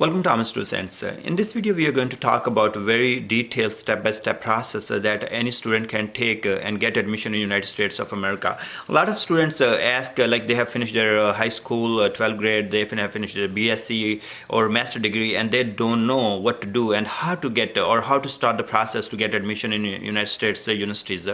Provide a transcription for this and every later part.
Welcome to AamirzTwoCents. In this video, we are going to talk about a very detailed step-by-step process that any student can take and get admission in the United States of America. A lot of students ask, like they have finished their high school, 12th grade, they have finished their BSc or master degree, and they don't know what to do and how to get or how to start the process to get admission in United States universities.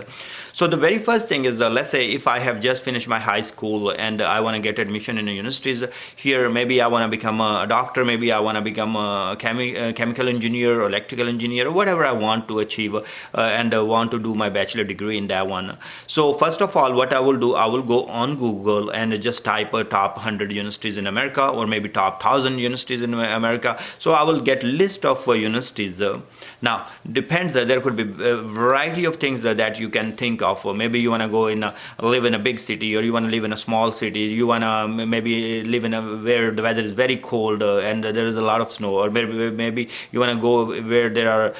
So the very first thing is, let's say if I have just finished my high school and I want to get admission in the universities here, maybe I want to become a doctor, maybe I want to become a chemical engineer or electrical engineer or whatever I want to achieve, and want to do my bachelor degree in that one. So first of all, what I will do, I will go on Google and just type a top 100 universities in America or maybe top 1000 universities in America. So I will get list of universities. Now depends, there could be a variety of things that you can think of. Maybe you want to go live in a big city, or you want to live in a small city, you want to maybe live in where the weather is very cold and there is a lot of snow, or maybe you want to go where there are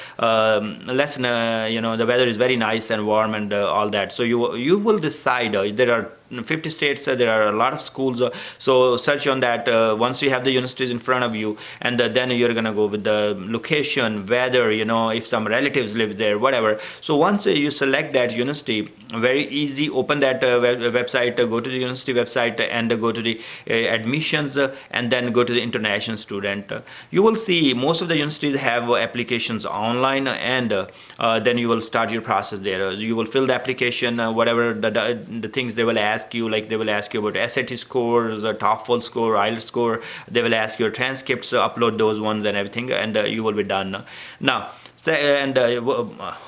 less, the weather is very nice and warm and all that. So you will decide. There are 50 states, there are a lot of schools, so search on that once you have the universities in front of you, and then you're gonna go with the location, weather, if some relatives live there, whatever. So once you select that university, very easy, open that website, go to the university website and go to the admissions, and then go to the international student. You will see most of the universities have applications online, and then you will start your process there. You will fill the application, whatever the things they will ask you, like they will ask you about SAT scores, TOEFL score, IELTS score. They will ask your transcripts, upload those ones and everything, and you will be done. Now,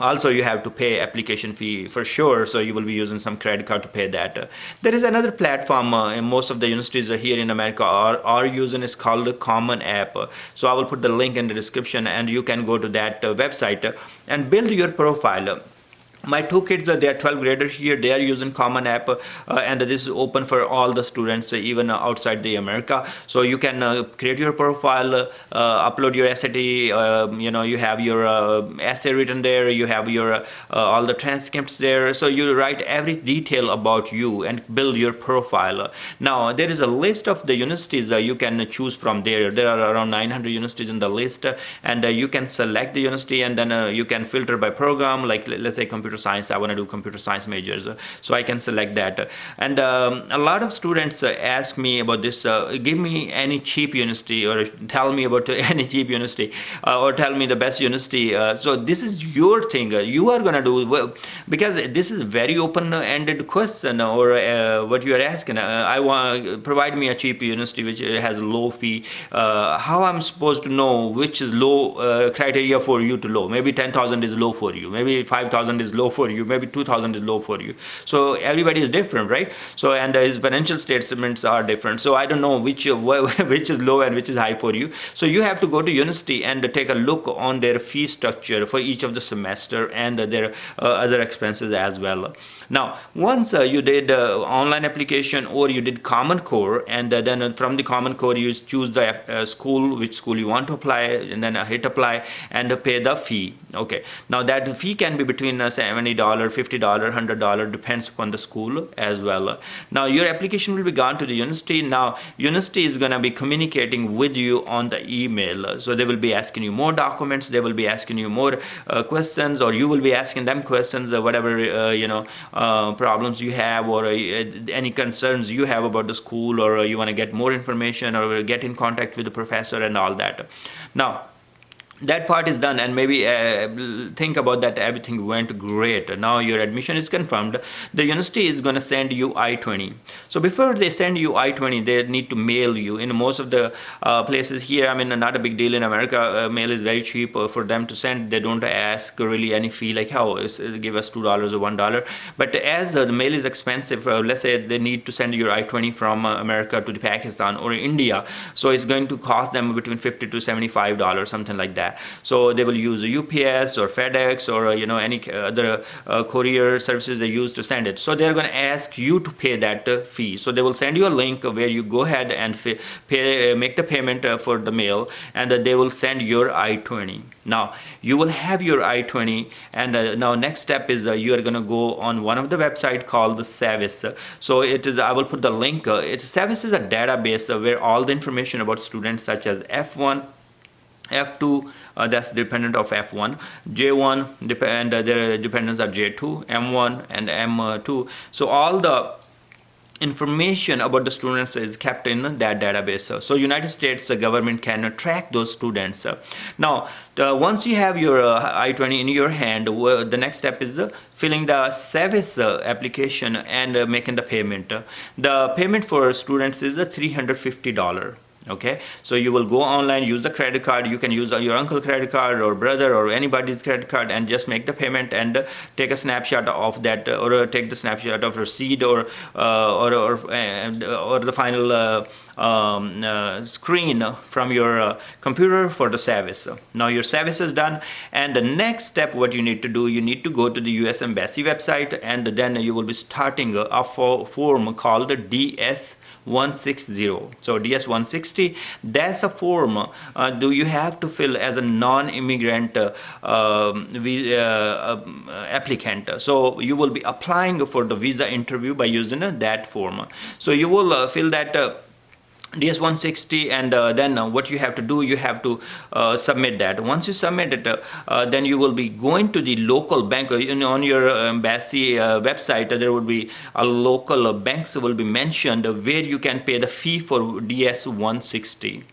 also you have to pay application fee for sure, so you will be using some credit card to pay that. There is another platform in most of the universities here in America are using, is called the Common App. So I will put the link in the description, and you can go to that website and build your profile. My two kids, they are 12th graders here, they are using Common App, and this is open for all the students, even outside the America. So you can create your profile, upload your SAT, you have your essay written there, you have your all the transcripts there. So you write every detail about you and build your profile. Now there is a list of the universities you can choose from there. There are around 900 universities in the list, and you can select the university, and then you can filter by program, like let's say computer science. I want to do computer science majors, so I can select that. And a lot of students ask me about this, give me any cheap university, or tell me about any cheap university, or tell me the best university. So this is your thing, you are gonna do, because this is very open-ended question, or what you are asking. I want, provide me a cheap university which has low fee. How I'm supposed to know which is low criteria for you to low? Maybe 10,000 is low for you, maybe 5,000 is low for you, maybe 2,000 is low for you. So everybody is different, right? So, and his financial statements are different. So I don't know which is low and which is high for you. So you have to go to university and take a look on their fee structure for each of the semester, and their other expenses as well. Now, once you did online application, or you did Common Core, and then from the Common Core you choose the school, which school you want to apply, and then hit apply and pay the fee. Okay, now that fee can be between $70, $50, $100, depends upon the school as well. Now your application will be gone to the university. Now university is going to be communicating with you on the email. So they will be asking you more documents, they will be asking you more questions, or you will be asking them questions, whatever problems you have, or any concerns you have about the school, or you want to get more information, or get in contact with the professor and all that. Now that part is done, and maybe think about that everything went great. Now your admission is confirmed. The university is going to send you I-20. So before they send you I-20, they need to mail you. In most of the places here, I mean, not a big deal in America, mail is very cheap for them to send. They don't ask really any fee, like give us $2 or $1. But as the mail is expensive, let's say they need to send your I-20 from America to Pakistan or India, so it's going to cost them between $50 to $75, something like that. So they will use UPS or FedEx, or any other courier services they use to send it. So they're going to ask you to pay that fee. So they will send you a link where you go ahead and make the payment for the mail, and they will send your I-20. Now you will have your I-20, and now next step is you are going to go on one of the website called the SEVIS. So it is, I will put the link. SEVIS is a database where all the information about students such as F1, F2, that's dependent of F1. J1 and their dependents are J2, M1 and M2. So all the information about the students is kept in that database. So United States government can track those students. Now, once you have your I-20 in your hand, the next step is filling the SEVIS application and making the payment. The payment for students is $350. Okay, so you will go online, use the credit card. You can use your uncle's credit card or brother or anybody's credit card and just make the payment and take a snapshot of that, or take the snapshot of receipt, or the final screen from your computer for the service. Now your service is done, and the next step, what you need to do, you need to go to the US Embassy website, and then you will be starting a form called DS 160. So DS-160, that's a form do you have to fill as a non-immigrant applicant. So you will be applying for the visa interview by using that form. So you will fill that DS-160, and then what you have to do, you have to submit that. Once you submit it, then you will be going to the local bank. On your embassy website, there will be a local banks will be mentioned where you can pay the fee for DS-160.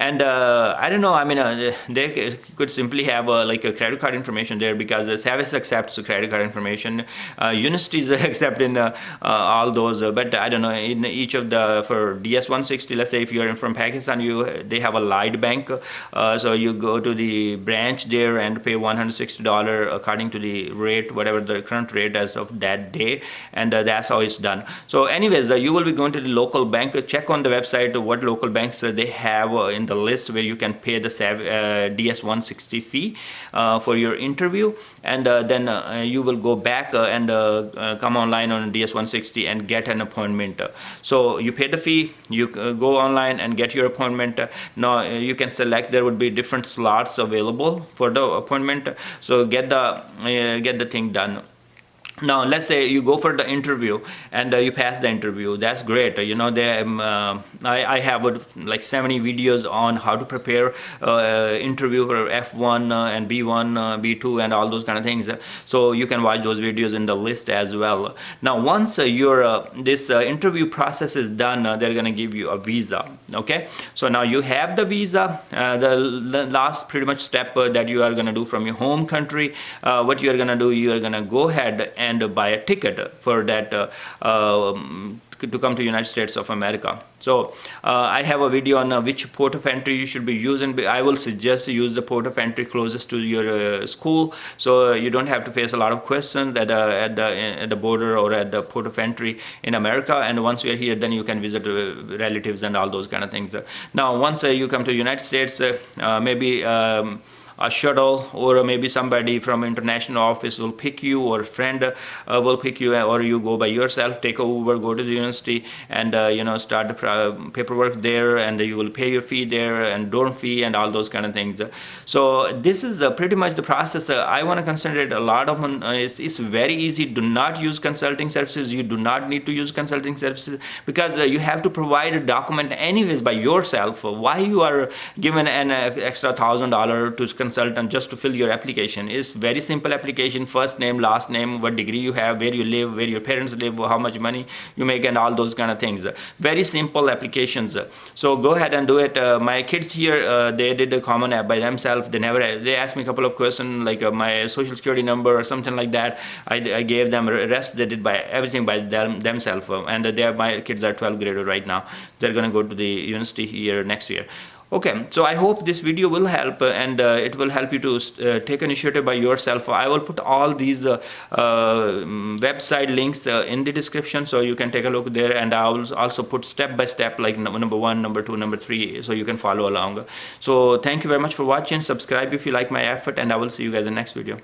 And I don't know, I mean, they could simply have like a credit card information there, because SEVIS accepts credit card information. Universities accept in all those, but I don't know, in each of the, for DS-160, let's say if you're from Pakistan, they have a light bank. So you go to the branch there and pay $160 according to the rate, whatever the current rate as of that day, and that's how it's done. So anyways, you will be going to the local bank. Check on the website what local banks they have in the list where you can pay the DS-160 fee for your interview, and then you will go back and come online on DS-160 and get an appointment. So you pay the fee, you go online and get your appointment. Now you can select, there would be different slots available for the appointment, so get the thing done. Now let's say you go for the interview and you pass the interview. That's great. You know, I have like 70 videos on how to prepare interview for F1 and B1, B2 and all those kind of things. So you can watch those videos in the list as well. Now once your this interview process is done, they're gonna give you a visa. Okay, so now you have the visa. The last pretty much step that you are gonna do from your home country, what you are gonna do, you are gonna go ahead and buy a ticket for that to come to United States of America. So I have a video on which port of entry you should be using. I will suggest you use the port of entry closest to your school, so you don't have to face a lot of questions at the border or at the port of entry in America. And once you are here, then you can visit relatives and all those kind of things. Now once you come to United States, maybe a shuttle or maybe somebody from international office will pick you, or a friend will pick you, or you go by yourself, take a Uber, go to the university, and you know, start the paperwork there, and you will pay your fee there and dorm fee and all those kind of things. So this is pretty much the process. I want to concentrate a lot of it's very easy. Do not use consulting services. You do not need to use consulting services, because you have to provide a document anyways by yourself. Why you are given an extra $1,000 to consultant just to fill your application? It's very simple application: first name, last name, what degree you have, where you live, where your parents live, how much money you make, and all those kind of things. Very simple applications. So go ahead and do it. My kids here, they did a common app by themselves. They asked me a couple of questions like my social security number or something like that. I gave them. Rest they did everything by themselves. And my kids are 12th grader right now. They're going to go to the university here next year. Okay, so I hope this video will help, and it will help you to take initiative by yourself. I will put all these website links in the description, so you can take a look there, and I will also put step by step, like number 1, number 2, number 3, so you can follow along. So thank you very much for watching. Subscribe if you like my effort, and I will see you guys in the next video.